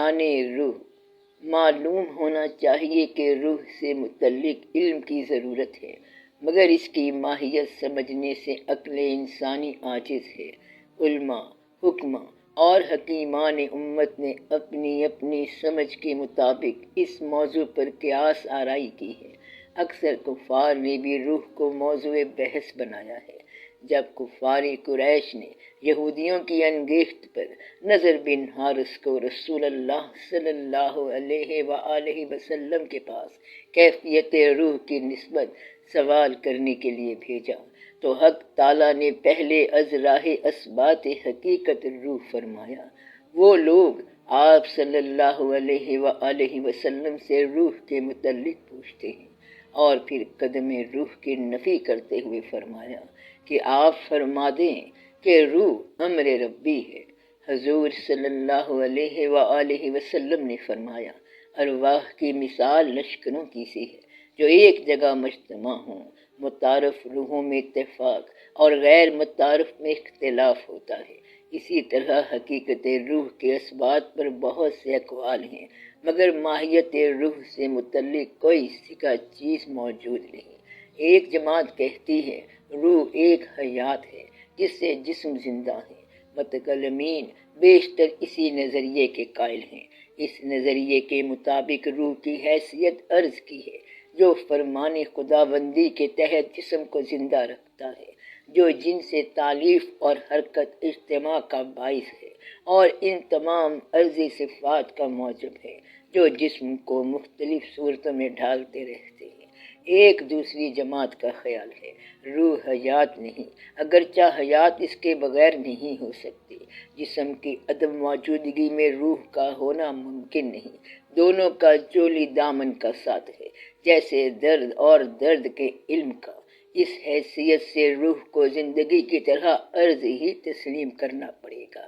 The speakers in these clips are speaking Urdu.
شان روح معلوم ہونا چاہیے کہ روح سے متعلق علم کی ضرورت ہے، مگر اس کی ماہیت سمجھنے سے عقل انسانی عاجز ہے۔ علماء، حکماء اور حکیمان امت نے اپنی اپنی سمجھ کے مطابق اس موضوع پر قیاس آرائی کی ہے۔ اکثر کفار نے بھی روح کو موضوع بحث بنایا ہے۔ جب کفار قریش نے یہودیوں کی انگیخت پر نضر بن حارث کو رسول اللہ صلی اللہ علیہ وآلہ وسلم کے پاس کیفیت روح کی نسبت سوال کرنے کے لیے بھیجا تو حق تعالیٰ نے پہلے از راہ اثبات حقیقت روح فرمایا۔ وہ لوگ آپ صلی اللہ علیہ وآلہ وسلم سے روح کے متعلق پوچھتے ہیں، اور پھر قدم روح کی نفی کرتے ہوئے فرمایا کہ آپ فرما دیں کہ روح امر ربی ہے۔ حضور صلی اللہ علیہ وآلہ وسلم نے فرمایا، ارواح کی مثال لشکروں کی سی ہے جو ایک جگہ مجتمع ہوں۔ متعارف روحوں میں اتفاق اور غیر متعارف میں اختلاف ہوتا ہے۔ اسی طرح حقیقت روح کے اثبات پر بہت سے اقوال ہیں، مگر ماہیت روح سے متعلق کوئی سکہ چیز موجود نہیں۔ ایک جماعت کہتی ہے روح ایک حیات ہے جس سے جسم زندہ ہے۔ متکلمین بیشتر اسی نظریے کے قائل ہیں۔ اس نظریے کے مطابق روح کی حیثیت عرض کی ہے، جو فرمان خداوندی کے تحت جسم کو زندہ رکھتا ہے، جو جن سے تالیف اور حرکت اجتماع کا باعث ہے، اور ان تمام عرضی صفات کا موجب ہے جو جسم کو مختلف صورتوں میں ڈھالتے رہتے ہیں۔ ایک دوسری جماعت کا خیال ہے روح حیات نہیں، اگرچہ حیات اس کے بغیر نہیں ہو سکتی۔ جسم کی عدم موجودگی میں روح کا ہونا ممکن نہیں۔ دونوں کا جولی دامن کا ساتھ ہے، جیسے درد اور درد کے علم کا۔ اس حیثیت سے روح کو زندگی کی طرح عرض ہی تسلیم کرنا پڑے گا۔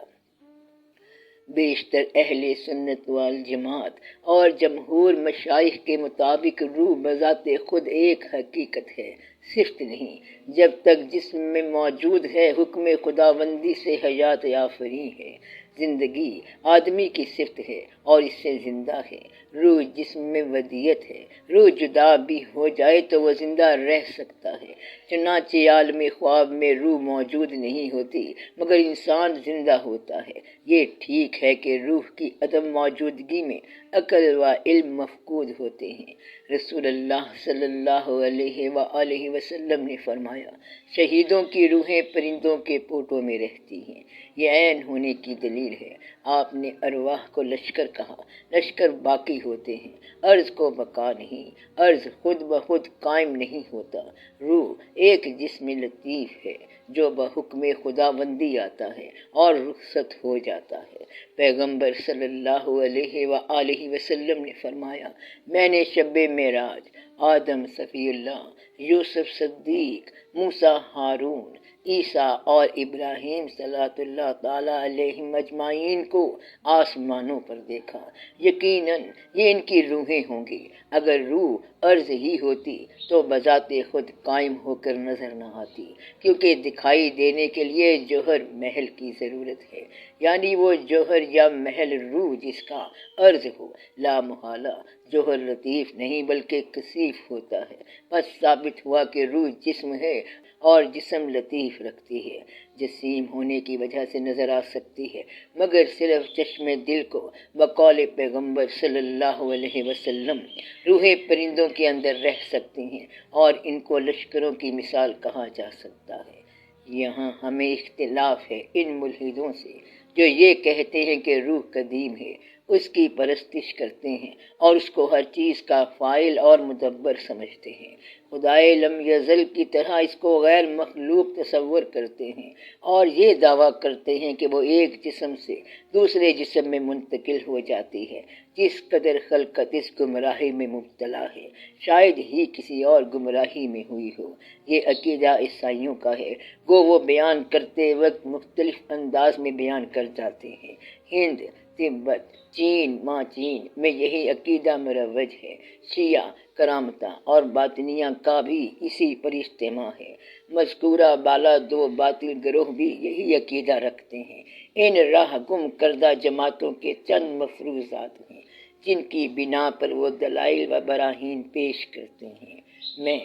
بیشتر اہل سنت والجماعت اور جمہور مشائخ کے مطابق روح بذات خود ایک حقیقت ہے، صفت نہیں۔ جب تک جسم میں موجود ہے، حکم خداوندی سے حیات آفریں ہے۔ زندگی آدمی کی صفت ہے اور اس سے زندہ ہے۔ روح جسم میں ودیت ہے۔ روح جدا بھی ہو جائے تو وہ زندہ رہ سکتا ہے۔ چنانچہ عالم خواب میں روح موجود نہیں ہوتی، مگر انسان زندہ ہوتا ہے۔ یہ ٹھیک ہے کہ روح کی عدم موجودگی میں عقل و علم مفقود ہوتے ہیں۔ رسول اللہ صلی اللہ علیہ وآلہ وسلم نے فرمایا، شہیدوں کی روحیں پرندوں کے پوٹوں میں رہتی ہیں۔ یہ عین ہونے کی دلیل ہے۔ آپ نے ارواح کو لشکر کہا، لشکر باقی ہوتے ہیں، عرض کو بقا نہیں۔ عرض خود بخود قائم نہیں ہوتا۔ روح ایک جسم لطیف ہے جو بحکم خداوندی آتا ہے اور رخصت ہو جاتا ہے۔ پیغمبر صلی اللہ علیہ وآلہ وسلم نے فرمایا، میں نے شب معراج آدم صفی اللہ، یوسف صدیق، موسیٰ ہارون، عیسیٰ اور ابراہیم صلوات اللہ تعالیٰ علیہم اجمعین کو آسمانوں پر دیکھا۔ یقیناً یہ ان کی روحیں ہوں گی۔ اگر روح عرض ہی ہوتی تو بذات خود قائم ہو کر نظر نہ آتی، کیونکہ دکھائی دینے کے لیے جوہر محل کی ضرورت ہے، یعنی وہ جوہر یا محل روح جس کا عرض ہو۔ لا محالہ جوہر لطیف نہیں بلکہ کثیف ہوتا ہے۔ بس ثابت ہوا کہ روح جسم ہے اور جسم لطیف رکھتی ہے، جسیم ہونے کی وجہ سے نظر آ سکتی ہے، مگر صرف چشم دل کو۔ بقول پیغمبر صلی اللہ علیہ وسلم، روحیں پرندوں کے اندر رہ سکتی ہیں اور ان کو لشکروں کی مثال کہا جا سکتا ہے۔ یہاں ہمیں اختلاف ہے ان ملحدوں سے جو یہ کہتے ہیں کہ روح قدیم ہے، اس کی پرستش کرتے ہیں اور اس کو ہر چیز کا فاعل اور مدبر سمجھتے ہیں۔ خدائے لم یزل کی طرح اس کو غیر مخلوق تصور کرتے ہیں اور یہ دعویٰ کرتے ہیں کہ وہ ایک جسم سے دوسرے جسم میں منتقل ہو جاتی ہے۔ جس قدر خلقت اس گمراہی میں مبتلا ہے، شاید ہی کسی اور گمراہی میں ہوئی ہو۔ یہ عقیدہ عیسائیوں کا ہے، گو وہ بیان کرتے وقت مختلف انداز میں بیان کر جاتے ہیں۔ ہند، تبت، چین، ماں چین میں یہی عقیدہ مروج ہے۔ شیعہ کرامتہ اور باطنیہ کا بھی اسی پر اجتماع ہے۔ مذکورہ بالا دو باطل گروہ بھی یہی عقیدہ رکھتے ہیں۔ ان راہ گم کردہ جماعتوں کے چند مفروضات ہیں جن کی بنا پر وہ دلائل و براہین پیش کرتے ہیں۔ میں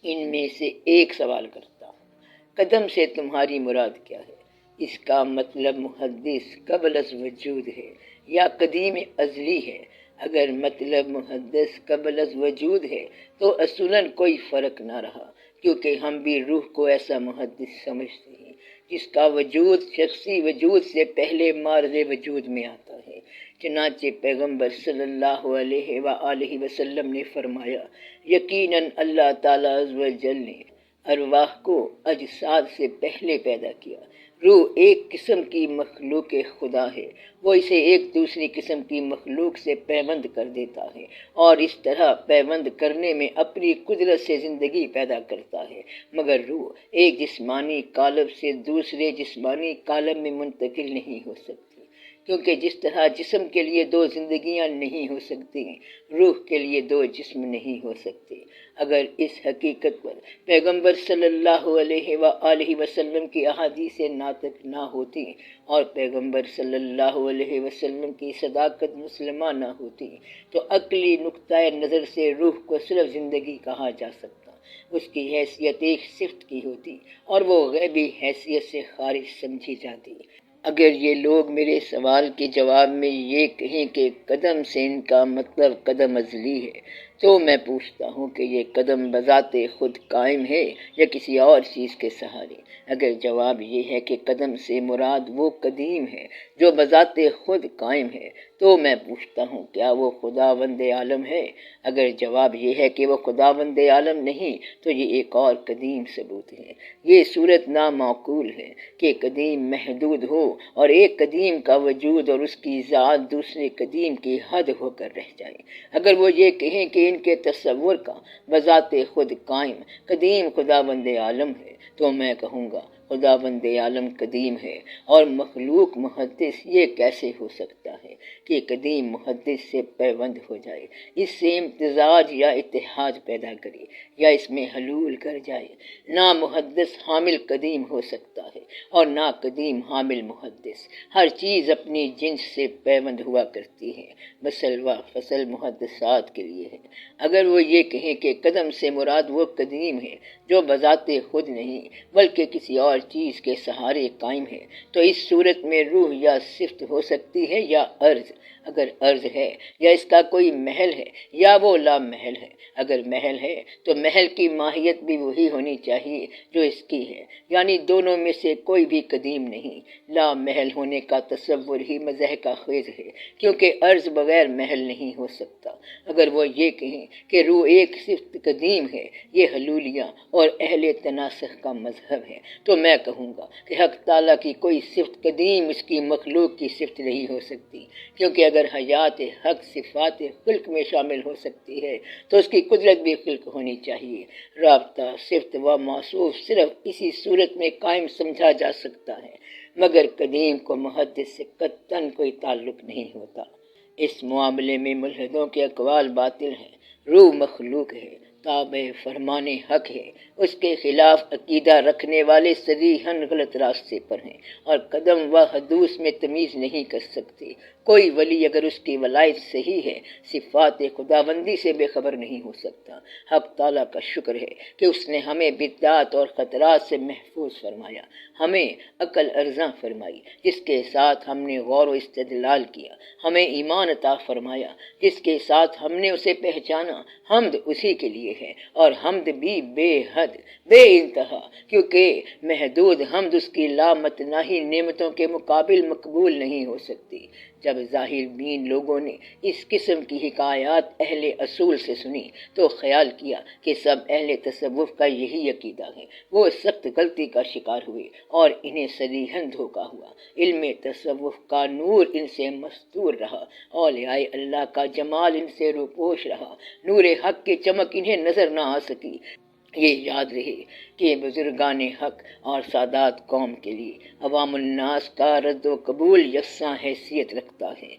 ان میں سے ایک سوال کرتا ہوں، قدم سے تمہاری مراد کیا ہے؟ اس کا مطلب محدث قبل از وجود ہے یا قدیم ازلی ہے؟ اگر مطلب محدث قبل از وجود ہے تو اصولاً کوئی فرق نہ رہا، کیونکہ ہم بھی روح کو ایسا محدث سمجھتے ہیں جس کا وجود شخصی وجود سے پہلے معرض وجود میں آتا ہے۔ چنانچہ پیغمبر صلی اللہ علیہ وآلہ وسلم نے فرمایا، یقیناً اللہ تعالیٰ عز و جل نے ارواح کو اجساد سے پہلے پیدا کیا۔ روح ایک قسم کی مخلوق خدا ہے، وہ اسے ایک دوسری قسم کی مخلوق سے پیوند کر دیتا ہے اور اس طرح پیوند کرنے میں اپنی قدرت سے زندگی پیدا کرتا ہے، مگر روح ایک جسمانی قالب سے دوسرے جسمانی قالب میں منتقل نہیں ہو سکتی، کیونکہ جس طرح جسم کے لیے دو زندگیاں نہیں ہو سکتی، روح کے لیے دو جسم نہیں ہو سکتے۔ اگر اس حقیقت پر پیغمبر صلی اللہ علیہ وآلہ وسلم کی احادیث ناطق نہ ہوتی اور پیغمبر صلی اللہ علیہ وسلم کی صداقت مسلمہ نہ ہوتی تو عقلی نقطۂ نظر سے روح کو صرف زندگی کہا جا سکتا، اس کی حیثیت ایک صفت کی ہوتی اور وہ غیبی حیثیت سے خارج سمجھی جاتی۔ اگر یہ لوگ میرے سوال کے جواب میں یہ کہیں کہ قدم سے ان کا مطلب قدم ازلی ہے، تو میں پوچھتا ہوں کہ یہ قدم بذات خود قائم ہے یا کسی اور چیز کے سہارے؟ اگر جواب یہ ہے کہ قدم سے مراد وہ قدیم ہے جو بذات خود قائم ہے، تو میں پوچھتا ہوں کیا وہ خداوند عالم ہے؟ اگر جواب یہ ہے کہ وہ خداوند عالم نہیں تو یہ ایک اور قدیم ثبوت ہے۔ یہ صورت نامعقول ہے کہ قدیم محدود ہو اور ایک قدیم کا وجود اور اس کی ذات دوسرے قدیم کی حد ہو کر رہ جائے۔ اگر وہ یہ کہیں کہ ان کے تصور کا بذات خود قائم قدیم خداوند عالم ہے، تو میں کہوں گا خداوند عالم قدیم ہے اور مخلوق محدث، یہ کیسے ہو سکتا ہے کہ قدیم محدث سے پیوند ہو جائے، اس سے امتزاج یا اتحاد پیدا کرے یا اس میں حلول کر جائے؟ نہ محدث حامل قدیم ہو سکتا ہے اور نہ قدیم حامل محدث۔ ہر چیز اپنی جنس سے پیوند ہوا کرتی ہے، مثل و فصل محدثات کے لیے ہے۔ اگر وہ یہ کہیں کہ قدم سے مراد وہ قدیم ہے جو بذات خود نہیں بلکہ کسی اور چیز کے سہارے قائم ہے، تو اس صورت میں روح یا صفت ہو سکتی ہے یا عرض۔ اگر عرض ہے یا اس کا کوئی محل ہے یا وہ لا محل ہے۔ اگر محل ہے تو محل کی ماہیت بھی وہی ہونی چاہیے جو اس کی ہے، یعنی دونوں میں سے کوئی بھی قدیم نہیں۔ لا محل ہونے کا تصور ہی مزاح کا خیز ہے، کیونکہ عرض بغیر محل نہیں ہو سکتا۔ اگر وہ یہ کہیں کہ روح ایک صفت قدیم ہے، یہ حلولیہ اور اہل تناسخ کا مذہب ہے، تو میں کہوں گا کہ حق تعالیٰ کی کوئی صفت قدیم اس کی مخلوق کی صفت نہیں ہو سکتی، کیونکہ اگر حیات حق صفات خلق میں شامل ہو سکتی ہے تو اس کی قدرت بھی خلق ہونی چاہیے۔ رابطہ صفت و موصوف صرف اسی صورت میں قائم سمجھا جا سکتا ہے، مگر قدیم کو محدث سے قطعاً کوئی تعلق نہیں ہوتا۔ اس معاملے میں ملحدوں کے اقوال باطل ہیں۔ روح مخلوق ہے، تابع فرمان حق ہے، اس کے خلاف عقیدہ رکھنے والے صریحاً غلط راستے پر ہیں اور قدم و حدوث میں تمیز نہیں کر سکتے۔ کوئی ولی اگر اس کی ولایت صحیح ہے، صفات خداوندی سے بے خبر نہیں ہو سکتا۔ حق تعالیٰ کا شکر ہے کہ اس نے ہمیں بدعات اور خطرات سے محفوظ فرمایا، ہمیں عقل ارزاں فرمائی جس کے ساتھ ہم نے غور و استدلال کیا، ہمیں ایمان عطا فرمایا جس کے ساتھ ہم نے اسے پہچانا۔ حمد اسی کے لیے ہے اور حمد بھی بے حد بے انتہا، کیونکہ محدود حمد اس کی لامتناہی نعمتوں کے مقابل مقبول نہیں ہو سکتی۔ جب ظاہر بین لوگوں نے اس قسم کی حکایات اہل اصول سے سنی تو خیال کیا کہ سب اہل تصوف کا یہی عقیدہ ہے۔ وہ سخت غلطی کا شکار ہوئے اور انہیں صریحاً دھوکہ ہوا۔ علم تصوف کا نور ان سے مستور رہا، اولیاء اللہ کا جمال ان سے روپوش رہا، نور حق کی چمک انہیں نظر نہ آ سکی۔ یہ یاد رہے کہ بزرگان حق اور سادات قوم کے لیے عوام الناس کا رد و قبول یکساں حیثیت رکھتا ہے۔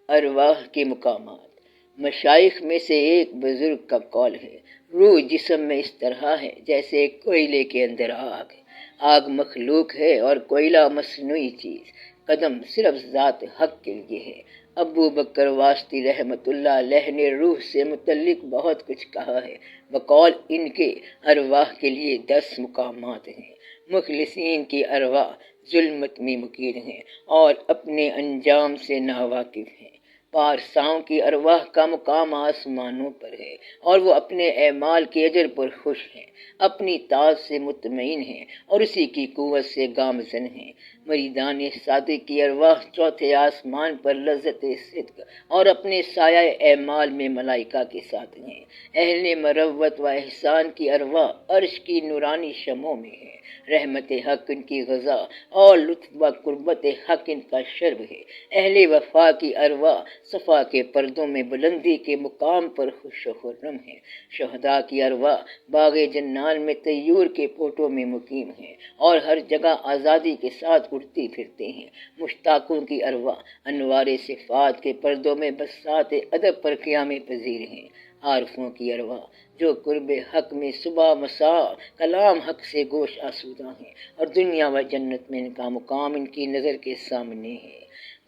ارواح کے مقامات مشائخ میں سے ایک بزرگ کا قول ہے، روح جسم میں اس طرح ہے جیسے کوئلے کے اندر آگ ہے۔ آگ مخلوق ہے اور کوئلہ مصنوعی چیز۔ قدم صرف ذات حق کے لیے ہے۔ ابو بکر واسطی رحمۃ اللہ علیہ نے روح سے متعلق بہت کچھ کہا ہے۔ بقول ان کے ارواح کے لیے 10 مقامات ہیں۔ مخلصین کی ارواح ظلمت میں مقیم ہیں اور اپنے انجام سے ناواقف ہیں۔ پارساؤں کی ارواح کا مقام آسمانوں پر ہے اور وہ اپنے اعمال کے اجر پر خوش ہیں، اپنی طاعت سے مطمئن ہیں اور اسی کی قوت سے گامزن ہیں۔ مریدان صادق کی ارواح چوتھے آسمان پر لذت صدق اور اپنے سایہ اعمال میں ملائکہ کے ساتھ ہیں۔ اہل مروت و احسان کی ارواح عرش کی نورانی شمعوں میں ہے۔ رحمت حق ان کی غذا اور لطف و قربت حق ان کا شرب ہے۔ اہل وفا کی ارواح صفا کے پردوں میں بلندی کے مقام پر خوش و خرم ہے۔ شہداء کی ارواح باغ جنان میں طیور کے پوٹوں میں مقیم ہیں اور ہر جگہ آزادی کے ساتھ اڑتی پھرتے ہیں۔ مشتاقوں کی ارواح انوار صفات کے پردوں میں بساط ادب پر قیام پذیر ہیں۔ عارفوں کی ارواح جو قرب حق میں صبح مساء کلام حق سے گوش آسودہ ہیں اور دنیا و جنت میں ان کا مقام ان کی نظر کے سامنے ہے۔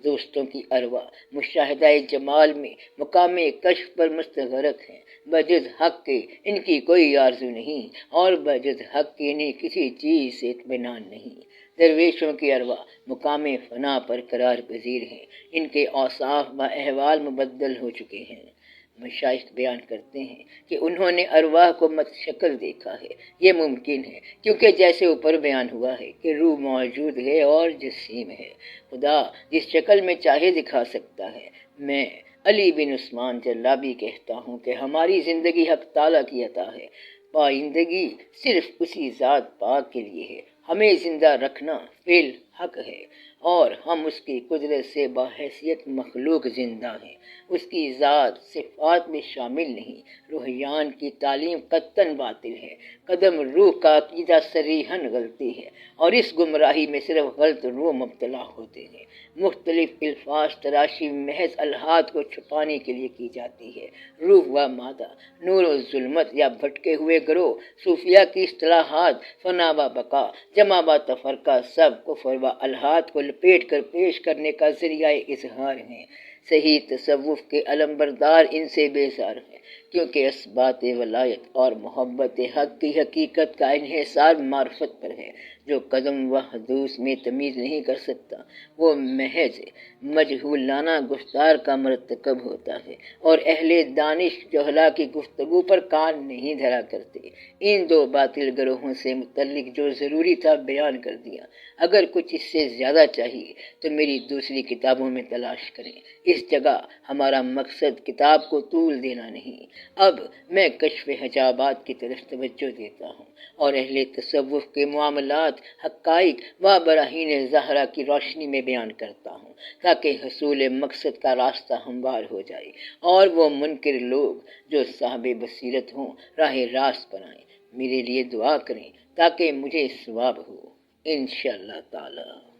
دوستوں کی ارواح مشاہدہ جمال میں مقام کشف پر مستغرق ہیں۔ بجز حق کے ان کی کوئی آرزو نہیں اور بجز حق کے انہیں کسی چیز سے اطمینان نہیں۔ درویشوں کی ارواح مقام فنا پر قرار پذیر ہیں۔ ان کے اوصاف و احوال مبدل ہو چکے ہیں۔ مشائخ بیان کرتے ہیں کہ انہوں نے ارواح کو مت شکل دیکھا ہے۔ یہ ممکن ہے کیونکہ جیسے اوپر بیان ہوا ہے کہ روح موجود ہے اور جسیم ہے۔ خدا جس شکل میں چاہے دکھا سکتا ہے۔ میں علی بن عثمان جلابی کہتا ہوں کہ ہماری زندگی حق تعالیٰ کی عطا ہے۔ پائندگی صرف اسی ذات پاک کے لیے ہے۔ ہمیں زندہ رکھنا فعل حق ہے اور ہم اس کی قدرت سے باحیثیت مخلوق زندہ ہیں۔ اس کی ذات صفات میں شامل نہیں۔ روحیان کی تعلیم قطعاً باطل ہے۔ قدم روح کا عقیدہ صریحاً غلطی ہے اور اس گمراہی میں صرف غلط روح مبتلا ہوتے ہیں۔ مختلف الفاظ تراشی محض الحاد کو چھپانے کے لیے کی جاتی ہے۔ روح و مادہ، نور و ظلمت یا بھٹکے ہوئے گروہ، صوفیہ کی اصطلاحات فنا و بقا، جمع و تفرقہ سب کفر و الحاد کو لپیٹ کر پیش کرنے کا ذریعہ اظہار ہیں۔ صحیح تصوف کے علمبردار ان سے بیزار ہیں کیونکہ اثبات ولایت اور محبت حق کی حقیقت کا انحصار معرفت پر ہے۔ جو قدم و حدوث میں تمیز نہیں کر سکتا وہ محض مجہولانہ گفتار کا مرتکب ہوتا ہے اور اہل دانش جہلا کی گفتگو پر کان نہیں دھرا کرتے۔ ان دو باطل گروہوں سے متعلق جو ضروری تھا بیان کر دیا۔ اگر کچھ اس سے زیادہ چاہیے تو میری دوسری کتابوں میں تلاش کریں۔ اس جگہ ہمارا مقصد کتاب کو طول دینا نہیں۔ اب میں کشف حجابات کی طرف توجہ دیتا ہوں اور اہل تصوف کے معاملات، حقائق و براہین ظاہرہ کی روشنی میں بیان کرتا ہوں تاکہ حصول مقصد کا راستہ ہموار ہو جائے اور وہ منکر لوگ جو صاحب بصیرت ہوں راہ راست پر آئیں۔ میرے لیے دعا کریں تاکہ مجھے ثواب ہو انشاءاللہ تعالی۔